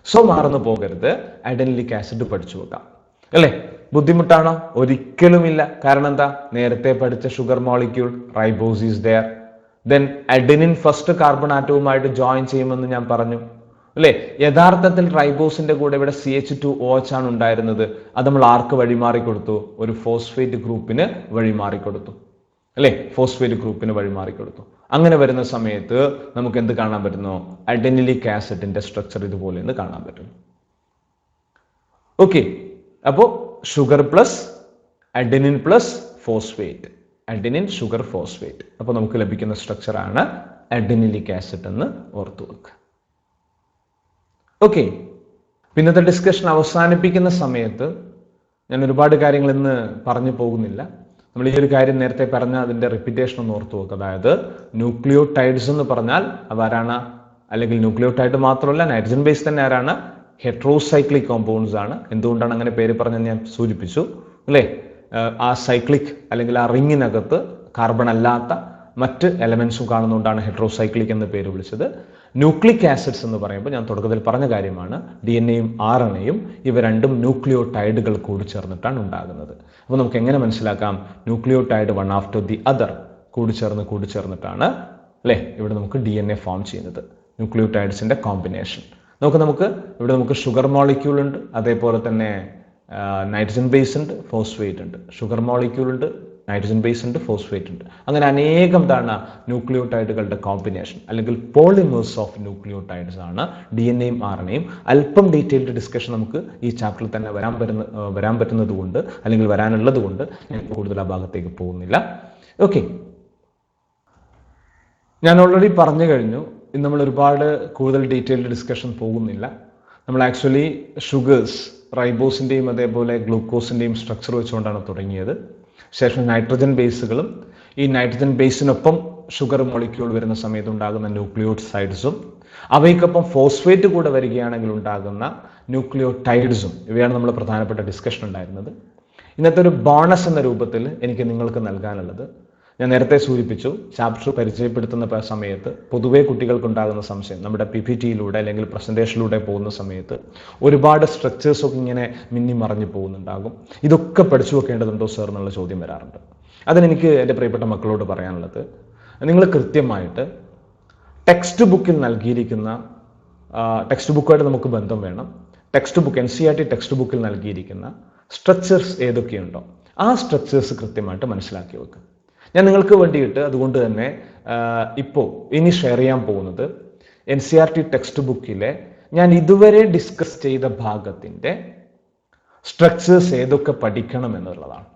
സോ മറന്നു പോകരുത്, അഡിനിലിക് ആസിഡ് പഠിച്ചു വെക്കാം. അല്ലെ, ബുദ്ധിമുട്ടാണോ? ഒരിക്കലുമില്ല. കാരണം എന്താ? നേരത്തെ പഠിച്ച sugar molecule ribose is there. Then adenine first carbon ആറ്റവുമായിട്ട് ജോയിൻ ചെയ്യുമെന്ന് ഞാൻ പറഞ്ഞു, അല്ലെ? യഥാർത്ഥത്തിൽ റൈബോസിന്റെ കൂടെ ഇവിടെ CH2OH ആണ് ഉണ്ടായിരുന്നത്. അത് നമ്മൾ ആർക്ക് വഴിമാറി കൊടുത്തു? ഒരു ഫോസ്ഫേറ്റ് ഗ്രൂപ്പിന് വഴിമാറി കൊടുത്തു, അല്ലെ? ഫോസ്ഫേറ്റ് ഗ്രൂപ്പിന് വഴിമാറി കൊടുത്തു. അങ്ങനെ വരുന്ന സമയത്ത് നമുക്ക് എന്ത് കാണാൻ പറ്റുന്നു? അഡിനിലിക് ആസിഡിന്റെ സ്ട്രക്ചർ ഇതുപോലെ എന്ന് കാണാൻ പറ്റും. ഓക്കെ, അപ്പോ sugar plus adenine plus phosphate, adenine sugar phosphate. അപ്പൊ നമുക്ക് ലഭിക്കുന്ന സ്ട്രക്ചർ ആണ് അഡിനിലിക് ആസിഡ് എന്ന് ഓർത്തു വെക്കുക. ഓക്കെ, പിന്നത്തെ ഡിസ്കഷൻ അവസാനിപ്പിക്കുന്ന സമയത്ത് ഞാൻ ഒരുപാട് കാര്യങ്ങൾ ഇന്ന് പറഞ്ഞു പോകുന്നില്ല. നമ്മൾ ഈ ഒരു കാര്യം നേരത്തെ പറഞ്ഞ അതിന്റെ റിപ്പീറ്റേഷൻ ഒന്ന് ഓർത്തു വെക്കുക. അതായത് ന്യൂക്ലിയോടൈഡ്സ് എന്ന് പറഞ്ഞാൽ അവരാണ്, അല്ലെങ്കിൽ ന്യൂക്ലിയോടൈഡ് മാത്രമല്ല നൈട്രജൻ ബേസ് തന്നെ ആരാണ്? ഹെട്രോസൈക്ലിക് കോമ്പൗണ്ട്സ് ആണ്. എന്തുകൊണ്ടാണ് അങ്ങനെ പേര് പറഞ്ഞെന്ന് ഞാൻ സൂചിപ്പിച്ചു, അല്ലേ? ആ സൈക്ലിക് അല്ലെങ്കിൽ ആ റിങ്ങിനകത്ത് കാർബൺ അല്ലാത്ത മറ്റ് എലമെന്റ്സും കാണുന്നതുകൊണ്ടാണ് ഹെട്രോസൈക്ലിക് എന്ന് പേര് വിളിച്ചത്. ന്യൂക്ലിക് ആസിഡ്സ് എന്ന് പറയുമ്പോൾ ഞാൻ തുടക്കത്തിൽ പറഞ്ഞ കാര്യമാണ്, DNAയും RNAയും ഇവ രണ്ടും ന്യൂക്ലിയോടൈഡുകൾ കൂടി ചേർന്നിട്ടാണ് ഉണ്ടാകുന്നത്. അപ്പോൾ നമുക്ക് എങ്ങനെ മനസ്സിലാക്കാം? Nucleotide one after the other കൂടി ചേർന്നിട്ടാണ്, അല്ലേ, ഇവിടെ നമുക്ക് DNA ഫോം ചെയ്യുന്നത്. ന്യൂക്ലിയോടൈഡ്സിന്റെ കോമ്പിനേഷൻ ഇവിടെ നമുക്ക് ഷുഗർ മോളിക്യൂൾ ഉണ്ട്, അതേപോലെ തന്നെ നൈട്രജൻ ബേസ് ഉണ്ട്, ഫോസ്ഫേറ്റ് ഉണ്ട്. ഷുഗർ മോളിക്യൂൾ ഉണ്ട്, നൈട്രജൻ ബേസ് ഉണ്ട്, ഫോസ്ഫേറ്റ് ഉണ്ട്. അങ്ങനെ അനേകം ന്യൂക്ലിയോടൈഡുകളുടെ കോമ്പിനേഷൻ അല്ലെങ്കിൽ പോളിമേഴ്സ് ഓഫ് ന്യൂക്ലിയോടൈഡ്സ് ആണ് DNAയും RNAയും. അല്പം ഡീറ്റെയിൽഡ് ഡിസ്കഷൻ നമുക്ക് ഈ ചാപ്റ്ററിൽ തന്നെ വരാൻ പറ്റുന്നത് കൊണ്ട്, അല്ലെങ്കിൽ വരാനുള്ളത് കൊണ്ട് ഞാൻ കൂടുതൽ ആ ഭാഗത്തേക്ക് പോകുന്നില്ല. ഓക്കെ, ഞാൻ ഓൾറെഡി പറഞ്ഞു കഴിഞ്ഞു, ഇന്ന് നമ്മൾ ഒരുപാട് കൂടുതൽ ഡീറ്റെയിൽഡ് ഡിസ്കഷൻ പോകുന്നില്ല. നമ്മൾ ആക്ച്വലി ഷുഗേഴ്സ്, റൈബോസിന്റെയും അതേപോലെ ഗ്ലൂക്കോസിന്റെയും സ്ട്രക്ചർ വെച്ചുകൊണ്ടാണ് തുടങ്ങിയത്. ശേഷം നൈട്രജൻ ബേസുകളും, ഈ നൈട്രജൻ ബേസിനൊപ്പം ഷുഗർ മോളിക്യൂൾ വരുന്ന സമയത്ത് ഉണ്ടാകുന്ന ന്യൂക്ലിയോസൈഡ്സും, അവയ്ക്കൊപ്പം ഫോസ്ഫേറ്റ് കൂടെ വരികയാണെങ്കിൽ ഉണ്ടാകുന്ന ന്യൂക്ലിയോടൈഡ്സും, ഇവയാണ് നമ്മൾ പ്രധാനപ്പെട്ട ഡിസ്കഷൻ ഉണ്ടായിരുന്നത്. ഇന്നത്തെ ഒരു ബോണസ് എന്ന രൂപത്തിൽ എനിക്ക് നിങ്ങൾക്ക് നൽകാനുള്ളത്, ഞാൻ നേരത്തെ സൂചിപ്പിച്ചു, ചാപ്റ്റർ പരിചയപ്പെടുത്തുന്ന സമയത്ത് പൊതുവേ കുട്ടികൾക്കുണ്ടാകുന്ന സംശയം, നമ്മുടെ PPTയിലൂടെ അല്ലെങ്കിൽ പ്രസന്റേഷനിലൂടെ പോകുന്ന സമയത്ത് ഒരുപാട് സ്ട്രക്ചേഴ്സ് ഒക്കെ ഇങ്ങനെ മിന്നി മറിഞ്ഞു പോകുന്നുണ്ടാകും. ഇതൊക്കെ പഠിച്ചു വെക്കേണ്ടതുണ്ടോ സർ എന്നുള്ള ചോദ്യം വരാറുണ്ട്. അതിനെനിക്ക് എൻ്റെ പ്രിയപ്പെട്ട മക്കളോട് പറയാനുള്ളത്, നിങ്ങൾ കൃത്യമായിട്ട് ടെക്സ്റ്റ് ബുക്കിൽ നൽകിയിരിക്കുന്ന, ടെക്സ്റ്റ് ബുക്കുമായിട്ട് നമുക്ക് ബന്ധം വേണം, ടെക്സ്റ്റ് ബുക്ക് NCERT ടെക്സ്റ്റ് ബുക്കിൽ നൽകിയിരിക്കുന്ന സ്ട്രക്ചേഴ്സ് ഏതൊക്കെയുണ്ടോ ആ സ്ട്രക്ചേഴ്സ് കൃത്യമായിട്ട് മനസ്സിലാക്കി വെക്കുക. ഞാൻ നിങ്ങൾക്ക് വേണ്ടിയിട്ട് അതുകൊണ്ട് തന്നെ ഇപ്പോൾ ഇനി ഷെയർ ചെയ്യാൻ പോകുന്നത് NCERT ടെക്സ്റ്റ് ബുക്കിലെ ഞാൻ ഇതുവരെ ഡിസ്കസ് ചെയ്ത ഭാഗത്തിൻ്റെ സ്ട്രക്ചേഴ്സ് ഏതൊക്കെ പഠിക്കണം എന്നുള്ളതാണ്.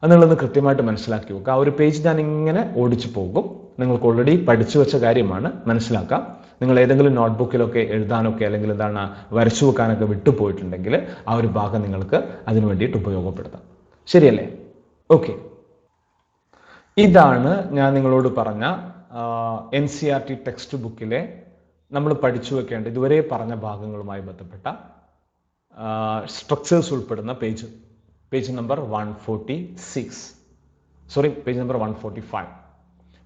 എന്നുള്ളത് കൃത്യമായിട്ട് മനസ്സിലാക്കി വെക്കുക. ആ ഒരു പേജ് ഞാൻ ഇങ്ങനെ ഓടിച്ചു പോകും. നിങ്ങൾക്ക് ഓൾറെഡി പഠിച്ചു വെച്ച കാര്യമാണ്, മനസ്സിലാക്കാം. നിങ്ങൾ ഏതെങ്കിലും നോട്ട്ബുക്കിലൊക്കെ എഴുതാനൊക്കെ അല്ലെങ്കിൽ എന്താണ് വരച്ചു വെക്കാനൊക്കെ വിട്ടുപോയിട്ടുണ്ടെങ്കിൽ ആ ഒരു ഭാഗം നിങ്ങൾക്ക് അതിനു വേണ്ടിയിട്ട് ഉപയോഗപ്പെടുത്താം. ശരിയല്ലേ? ഓക്കെ, ഇതാണ് ഞാൻ നിങ്ങളോട് പറഞ്ഞ NCERT ടെക്സ്റ്റ് ബുക്കിലെ നമ്മൾ പഠിച്ചു വെക്കേണ്ട ഇതുവരെ പറഞ്ഞ ഭാഗങ്ങളുമായി ബന്ധപ്പെട്ട സ്ട്രക്ചേഴ്സ് ഉൾപ്പെടുന്ന page number 146, sorry page number 145.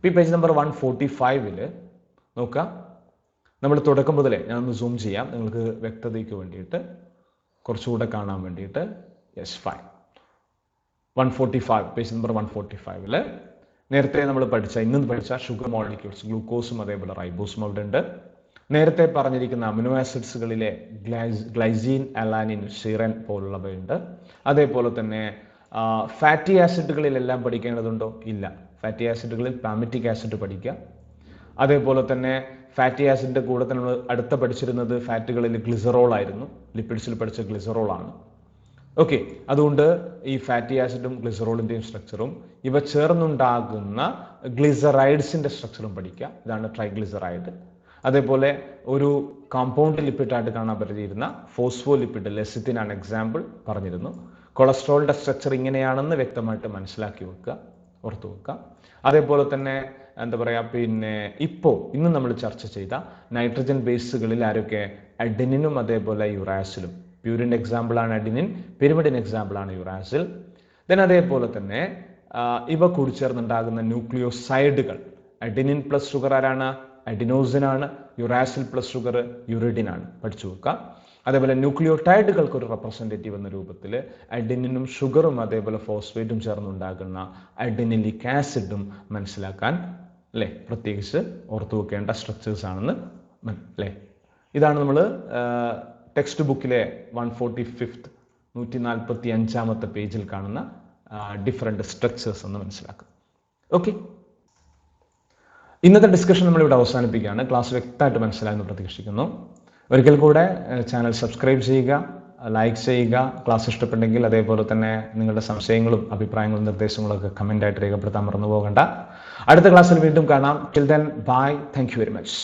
ഈ പേജ് നമ്പർ 145 നോക്കുക. നമ്മൾ തുടക്കം മുതലേ ഞാനൊന്ന് സൂം ചെയ്യാം നിങ്ങൾക്ക് വ്യക്തതയ്ക്ക് വേണ്ടിയിട്ട്, കുറച്ചുകൂടെ കാണാൻ വേണ്ടിയിട്ട്. Yes, fine. 145, പേജ് നമ്പർ 145 നേരത്തെ നമ്മൾ ഇന്ന് പഠിച്ച ഷുഗർ മോളിക്യൂൾസ്, ഗ്ലൂക്കോസും അതേപോലെ റൈബോസും അവിടെ ഉണ്ട്. നേരത്തെ പറഞ്ഞിരിക്കുന്ന അമിനോ ആസിഡ്സുകളിലെ ഗ്ലൈസീൻ, അലാനിൻ, ഷിറൻ പോലുള്ളവയുണ്ട്. അതേപോലെ തന്നെ ഫാറ്റി ആസിഡുകളിലെല്ലാം പഠിക്കേണ്ടതുണ്ടോ? ഇല്ല. ഫാറ്റി ആസിഡുകളിൽ പാമിറ്റിക് ആസിഡ് പഠിക്കുക. അതേപോലെ തന്നെ ഫാറ്റി ആസിഡിന്റെ കൂടെ തന്നെ നമ്മൾ അടുത്ത പഠിച്ചിരുന്നത് ഫാറ്റുകളിൽ ഗ്ലിസറോൾ ആയിരുന്നു. ലിപ്പിഡ്സിൽ പഠിച്ച ഗ്ലിസറോൾ ആണ്. ഓക്കെ, അതുകൊണ്ട് ഈ ഫാറ്റി ആസിഡും ഗ്ലിസറോളിന്റെയും സ്ട്രക്ചറും ഇവ ചേർന്നുണ്ടാകുന്ന ഗ്ലിസറൈഡ്സിന്റെ സ്ട്രക്ചറും പഠിക്കുക. ഇതാണ് ട്രൈഗ്ലിസറൈഡ്. അതേപോലെ ഒരു കോമ്പൗണ്ട് ലിപ്പിഡായിട്ട് കാണാൻ പറ്റിയിരുന്ന ഫോസ്ഫോലിപ്പിഡ്, ലെസിത്തിനാണ് എക്സാമ്പിൾ പറഞ്ഞിരുന്നു. കൊളസ്ട്രോളിന്റെ സ്ട്രക്ചർ ഇങ്ങനെയാണെന്ന് വ്യക്തമായിട്ട് മനസ്സിലാക്കി വെക്കുക, ഓർത്തു വെക്കുക. അതേപോലെ തന്നെ എന്താ പറയുക, പിന്നെ ഇന്ന് നമ്മൾ ചർച്ച ചെയ്ത നൈട്രജൻ ബേസുകളിൽ ആരൊക്കെ? അഡിനിനും അതേപോലെ യുറാസിലും. പ്യൂരിൻ്റെ എക്സാമ്പിളാണ് അഡിനിൻ, പിരിമിഡിൻ എക്സാമ്പിളാണ് യുറാസിൽ. ദെൻ അതേപോലെ തന്നെ ഇവ കൂടി ചേർന്നുണ്ടാകുന്ന ന്യൂക്ലിയോസൈഡുകൾ, അഡിനിൻ പ്ലസ് ഷുഗർ ആരാണ്? അഡിനോസിനാണ്. യുറാസിൽ പ്ലസ് ഷുഗർ യുറിഡിനാണ്. പഠിച്ചു വെക്കുക. അതേപോലെ ന്യൂക്ലിയോടൈഡുകൾക്ക് ഒരു റെപ്രസെൻറ്റേറ്റീവ് എന്ന രൂപത്തിൽ അഡിനിനും ഷുഗറും അതേപോലെ ഫോസ്ഫേറ്റും ചേർന്നുണ്ടാകുന്ന അഡിനിലിക് ആസിഡും മനസ്സിലാക്കാൻ അല്ലേ പ്രത്യേകിച്ച് ഓർത്തു വെക്കേണ്ട സ്ട്രക്ചേഴ്സ് ആണെന്ന് അല്ലേ. ഇതാണ് നമ്മൾ ടെക്സ്റ്റ് ബുക്കിലെ 145 പേജിൽ കാണുന്ന ഡിഫറെൻറ്റ് സ്ട്രക്ചേഴ്സ് എന്ന് മനസ്സിലാക്കുക. ഓക്കെ, ഇന്നത്തെ ഡിസ്കഷൻ നമ്മളിവിടെ അവസാനിപ്പിക്കുകയാണ്. ക്ലാസ് വ്യക്തമായിട്ട് മനസ്സിലായെന്ന് പ്രതീക്ഷിക്കുന്നു. ഒരിക്കൽ കൂടെ ചാനൽ സബ്സ്ക്രൈബ് ചെയ്യുക, ലൈക്ക് ചെയ്യുക. ക്ലാസ് ഇഷ്ടപ്പെട്ടെങ്കിൽ അതേപോലെ തന്നെ നിങ്ങളുടെ സംശയങ്ങളും അഭിപ്രായങ്ങളും നിർദ്ദേശങ്ങളും ഒക്കെ കമൻ്റായിട്ട് രേഖപ്പെടുത്താൻ മറന്നു പോകണ്ട. അടുത്ത ക്ലാസ്സിൽ വീണ്ടും കാണാം. Till then bye. Thank you very much.